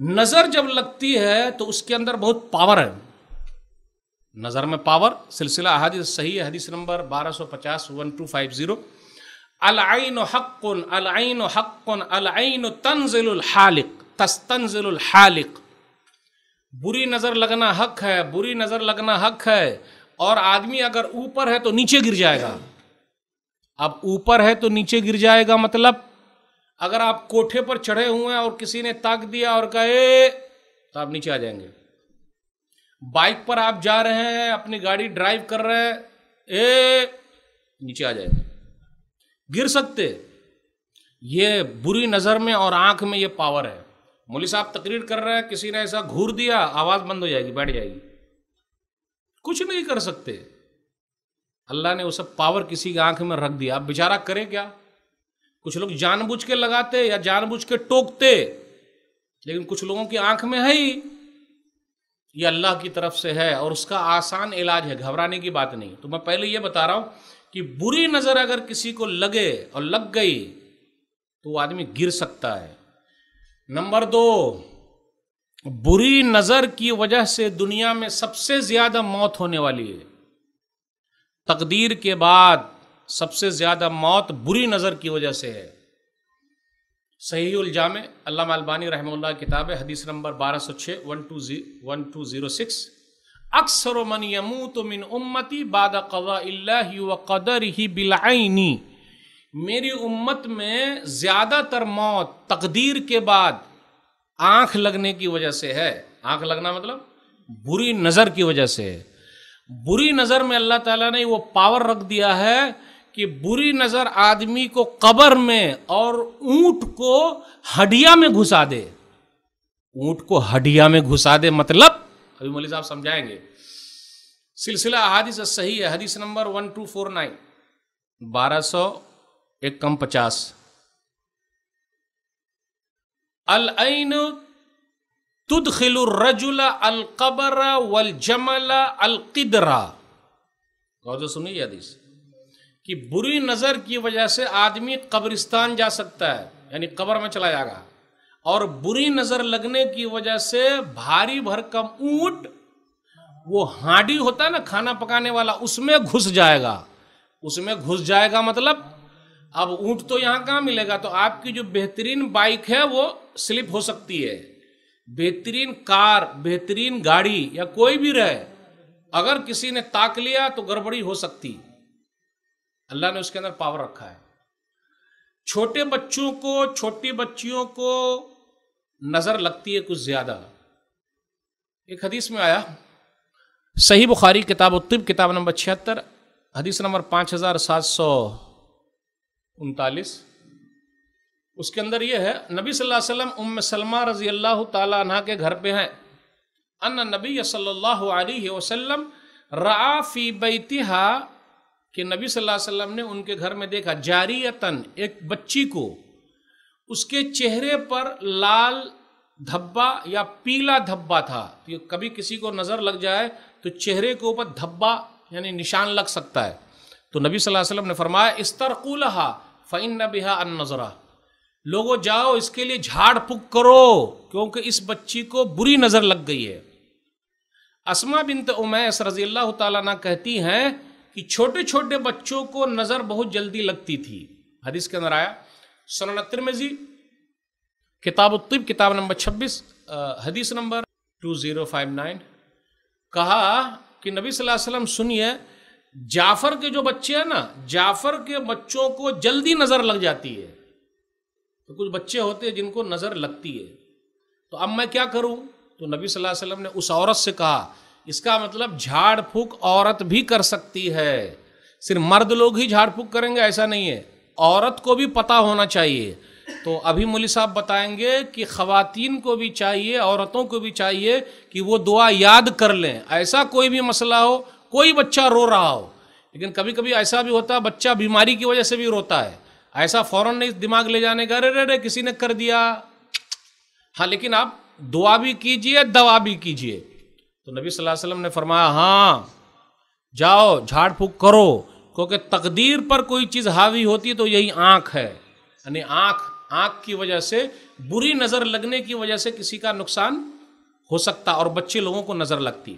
نظر جب لگتی ہے تو اس کے اندر بہت پاور ہے، نظر میں پاور۔ سلسلہ احادیث صحیح ہے، حدیث نمبر 1250 1250، العین حق العین حق العین تنزل الحالق تستنزل الحالق، بری نظر لگنا حق ہے، بری نظر لگنا حق ہے، اور آدمی اگر اوپر ہے تو نیچے گر جائے گا۔ اب اوپر ہے تو نیچے گر جائے گا مطلب اگر آپ کوٹھے پر چڑھے ہوئے ہیں اور کسی نے تاک دیا اور کہے تو آپ نیچے آ جائیں گے۔ بائک پر آپ جا رہے ہیں، اپنی گاڑی ڈرائیو کر رہے ہیں، نیچے آ جائیں گے، گر سکتے۔ یہ بری نظر میں اور آنکھ میں یہ پاور ہے۔ مولوی صاحب تقریر کر رہے ہیں، کسی نے ایسا گھور دیا، آواز بند ہو جائے گی، بیٹھ جائے گی، کچھ نہیں کر سکتے۔ اللہ نے وہ سب پاور کسی کی آنکھ میں رکھ دیا، اب بیچارہ کرے کیا؟ کچھ لوگ جان بوجھ کے لگاتے یا جان بوجھ کے ٹوکتے، لیکن کچھ لوگوں کی آنکھ میں ہے ہی، یہ اللہ کی طرف سے ہے اور اس کا آسان علاج ہے، گھبرانے کی بات نہیں۔ تو میں پہلے یہ بتا رہا ہوں کہ بری نظر اگر کسی کو لگے اور لگ گئی تو وہ آدمی گر سکتا ہے۔ نمبر 2، بری نظر کی وجہ سے دنیا میں سب سے زیادہ موت ہونے والی ہے۔ تقدیر کے بعد سب سے زیادہ موت بری نظر کی وجہ سے ہے۔ صحیح الجامع، علامہ البانی رحمہ اللہ کتاب ہے، حدیث نمبر 1206 1206، اکثر من یموت من امتی بعد قضاء اللہ وقدرہ بالعین، میری امت میں زیادہ تر موت تقدیر کے بعد آنکھ لگنے کی وجہ سے ہے۔ آنکھ لگنا مطلب بری نظر کی وجہ سے ہے۔ بری نظر میں اللہ تعالیٰ نے وہ پاور رکھ دیا ہے کہ بری نظر آدمی کو قبر میں اور اونٹ کو ہڈیا میں گھسا دے۔ اونٹ کو ہڈیا میں گھسا دے مطلب ابھی مولوی صاحب سمجھائیں گے۔ سلسلہ احادیث صحیح ہے، حدیث نمبر 1249 1251 العین تدخل الرجل القبر والجمل القدرا۔ غور سے سنیے یہ حدیث کہ بری نظر کی وجہ سے آدمی قبرستان جا سکتا ہے، یعنی قبر میں چلا جائے گا، اور بری نظر لگنے کی وجہ سے بھاری بھرکم اونٹ، وہ ہانڈی ہوتا ہے نا کھانا پکانے والا، اس میں گھس جائے گا۔ اس میں گھس جائے گا مطلب اب اونٹ تو یہاں کہاں ملے گا، تو آپ کی جو بہترین بائک ہے وہ سلپ ہو سکتی ہے، بہترین کار، بہترین گاڑی یا کوئی بھی رہے، اگر کسی نے تاک لیا تو گڑبڑی ہو سکتی۔ اللہ نے اس کے اندر پاور رکھا ہے۔ چھوٹے بچوں کو، چھوٹی بچیوں کو نظر لگتی ہے کچھ زیادہ۔ ایک حدیث میں آیا، صحیح بخاری کتاب الطب کتاب نمبر 76 حدیث نمبر 5739، اس کے اندر یہ ہے، نبی صلی اللہ علیہ وسلم ام سلمہ رضی اللہ تعالی عنہ کے گھر پہ ہیں، ان نبی صلی اللہ علیہ وسلم رعا فی بیتہا، کہ نبی صلی اللہ علیہ وسلم نے ان کے گھر میں دیکھا، جاریتن، ایک بچی کو، اس کے چہرے پر لال دھبا یا پیلا دھبا تھا۔ کبھی کسی کو نظر لگ جائے تو چہرے کے اوپر دھبا یعنی نشان لگ سکتا ہے، تو نبی صلی اللہ علیہ وسلم نے فرمایا استرقوا لہا فإن بہا النظرہ، لوگوں جاؤ اس کے لیے جھاڑ پھونک کرو کیونکہ اس بچی کو بری نظر لگ گئی ہے۔ اسماء بنت امیس رضی اللہ تعالیٰ عنہ کہتی ہیں کہ چھوٹے چھوٹے بچوں کو نظر بہت جلدی لگتی تھی۔ حدیث کے اندر آیا، سنن ترمذی کتاب الطب کتاب نمبر 26 حدیث نمبر 2059، کہا کہ نبی صلی اللہ علیہ وسلم سنیے، جعفر کے جو بچے ہیں نا، جعفر کے بچوں کو جلدی نظر لگ جاتی ہے۔ تو کچھ بچے ہوتے ہیں جن کو نظر لگتی ہے، تو اب میں کیا کروں؟ تو نبی صلی اللہ علیہ وسلم نے اس عورت سے کہا، اس کا مطلب جھاڑ پھونک عورت بھی کر سکتی ہے، صرف مرد لوگ ہی جھاڑ پھونک کریں گے ایسا نہیں ہے، عورت کو بھی پتہ ہونا چاہیے۔ تو ابھی مولوی صاحب بتائیں گے کہ خواتین کو بھی چاہیے، عورتوں کو بھی چاہیے کہ وہ دعا یاد کر لیں، ایسا کوئی بھی مسئلہ ہو، کوئی بچہ رو رہا ہو، لیکن کبھی کبھی ایسا بھی ہوتا ہے بچہ بیماری کی وجہ سے بھی روتا ہے، ایسا فوراً نہیں دماغ لے جانے کا، رے کسی نے کر دیا، ہاں لیکن آپ دعا بھی کیجئے، دوا بھی کیجئے۔ تو نبی صلی اللہ علیہ وسلم نے فرمایا ہاں جاؤ جھاڑ پھونک کرو، کیونکہ تقدیر پر کوئی چیز حاوی ہوتی ہے تو یہی آنکھ ہے، یعنی آنکھ کی وجہ سے بری نظر لگنے کی وجہ سے کسی کا نقصان ہو سکتا اور بچے لوگوں کو نظر لگتی.